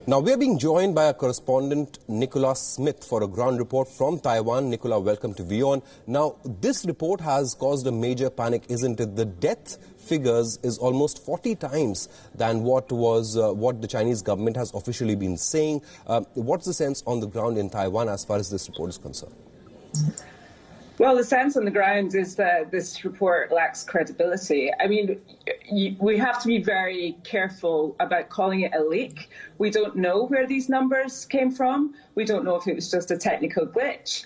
Now, we are being joined by our correspondent, Nicola Smith, for a ground report from Taiwan. Nicola, welcome to WION. Now, this report has caused a major panic, isn't it? The death figures is almost 40 times than what the Chinese government has officially been saying. What's the sense on the ground in Taiwan as far as this report is concerned? Well, the sense on the ground is that this report lacks credibility. I mean, we have to be very careful about calling it a leak. We don't know where these numbers came from. We don't know if it was just a technical glitch.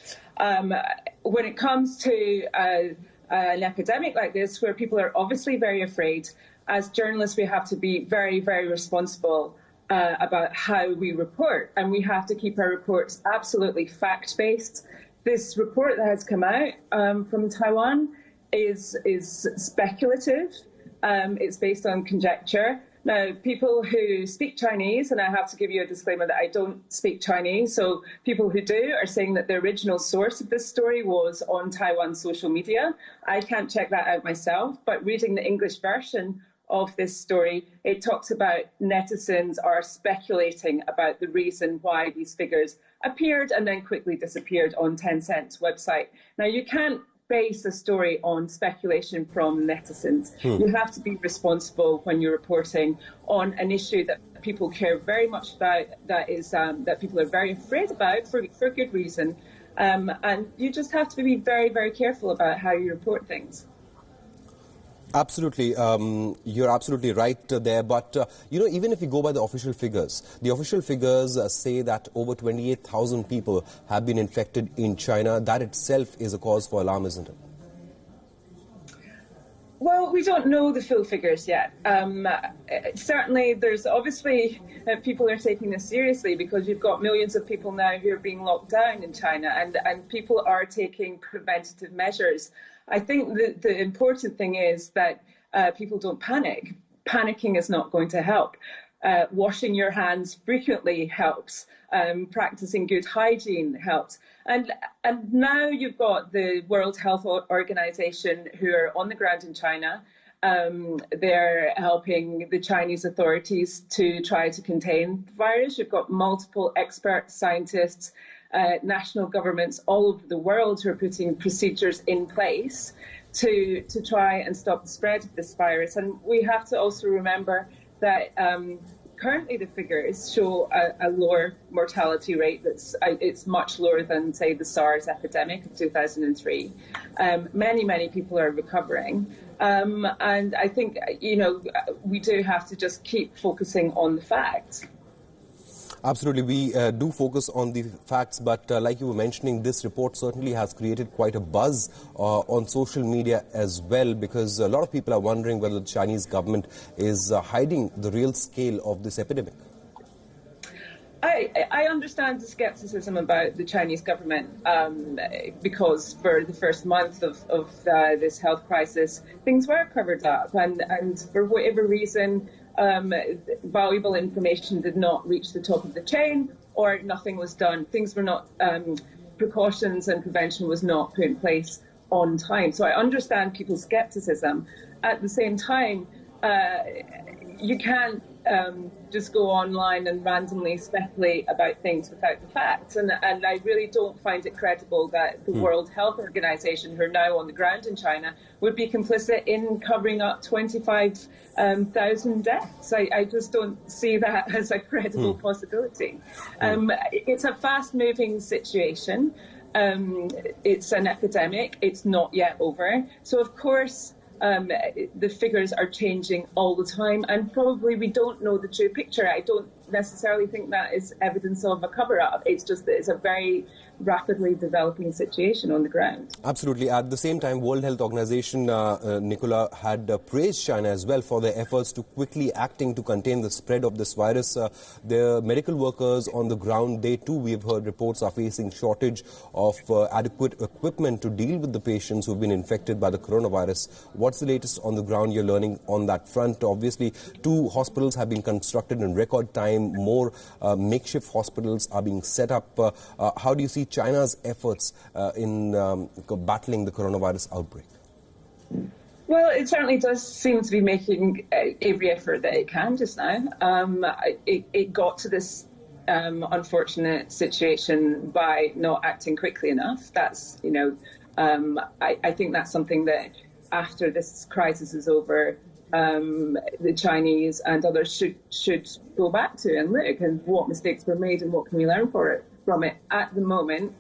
When it comes to an epidemic like this, where people are obviously very afraid, as journalists, we have to be very, very responsible about how we report. And we have to keep our reports absolutely fact-based. This report that has come out from Taiwan is speculative. It's based on conjecture. Now, people who speak Chinese, and I have to give you a disclaimer that I don't speak Chinese, so people who do are saying that the original source of this story was on Taiwan social media. I can't check that out myself, but reading the English version of this story, it talks about netizens are speculating about the reason why these figures appeared and then quickly disappeared on Tencent's website. Now, you can't base a story on speculation from netizens. You have to be responsible when you're reporting on an issue that people care very much about, that people are very afraid about for good reason. And you just have to be very, very careful about how you report things. Absolutely. You're absolutely right there. But, even if you go by the official figures say that over 28,000 people have been infected in China. That itself is a cause for alarm, isn't it? Well, we don't know the full figures yet. Certainly, there's obviously people are taking this seriously because you've got millions of people now who are being locked down in China, and people are taking preventative measures. I think the important thing is that people don't panic. Panicking is not going to help. Washing your hands frequently helps. Practicing good hygiene helps. And now you've got the World Health Organization who are on the ground in China. They're helping the Chinese authorities to try to contain the virus. You've got multiple expert scientists, national governments all over the world who are putting procedures in place to try and stop the spread of this virus. And we have to also remember that currently the figures show a lower mortality rate. It's much lower than, say, the SARS epidemic of 2003. Many people are recovering. And I think, we do have to just keep focusing on the facts. Absolutely. We do focus on the facts, but like you were mentioning, this report certainly has created quite a buzz on social media as well, because a lot of people are wondering whether the Chinese government is hiding the real scale of this epidemic. I understand the skepticism about the Chinese government because for the first month of this health crisis, things were covered up, and for whatever reason, valuable information did not reach the top of the chain, or nothing was done. Things were not, precautions and prevention was not put in place on time. So I understand people's skepticism. At the same time, you can't just go online and randomly speculate about things without the facts. And I really don't find it credible that the World Health Organization, who are now on the ground in China, would be complicit in covering up 25,000 deaths. I just don't see that as a credible possibility. It's a fast-moving situation. It's an epidemic. It's not yet over. So, of course, the figures are changing all the time, and probably we don't know the true picture. I don't necessarily think that is evidence of a cover-up. It's just that it's a very rapidly developing situation on the ground. Absolutely. At the same time, World Health Organization, Nicola, had praised China as well for their efforts to quickly acting to contain the spread of this virus. The medical workers on the ground, they too, we've heard reports, are facing shortage of adequate equipment to deal with the patients who've been infected by the coronavirus. What's the latest on the ground you're learning on that front? Obviously, 2 hospitals have been constructed in record time. More makeshift hospitals are being set up. How do you see China's efforts in battling the coronavirus outbreak? Well, it certainly does seem to be making every effort that it can just now. It got to this unfortunate situation by not acting quickly enough. That's, I think that's something that after this crisis is over, the Chinese and others should go back to and look and what mistakes were made and what can we learn from it. At the moment,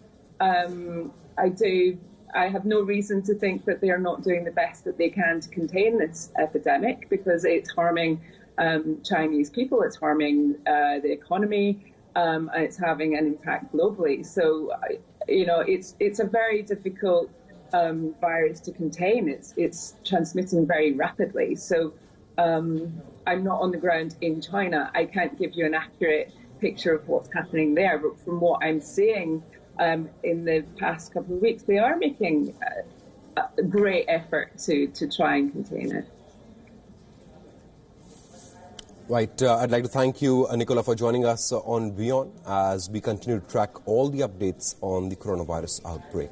I have no reason to think that they are not doing the best that they can to contain this epidemic, because it's harming Chinese people, it's harming the economy, and it's having an impact globally. So, it's a very difficult virus to contain. It's transmitting very rapidly. So I'm not on the ground in China. I can't give you an accurate picture of what's happening there, but from what I'm seeing in the past couple of weeks, they are making a great effort to try and contain it. Right. I'd like to thank you, Nicola, for joining us on WION as we continue to track all the updates on the coronavirus outbreak.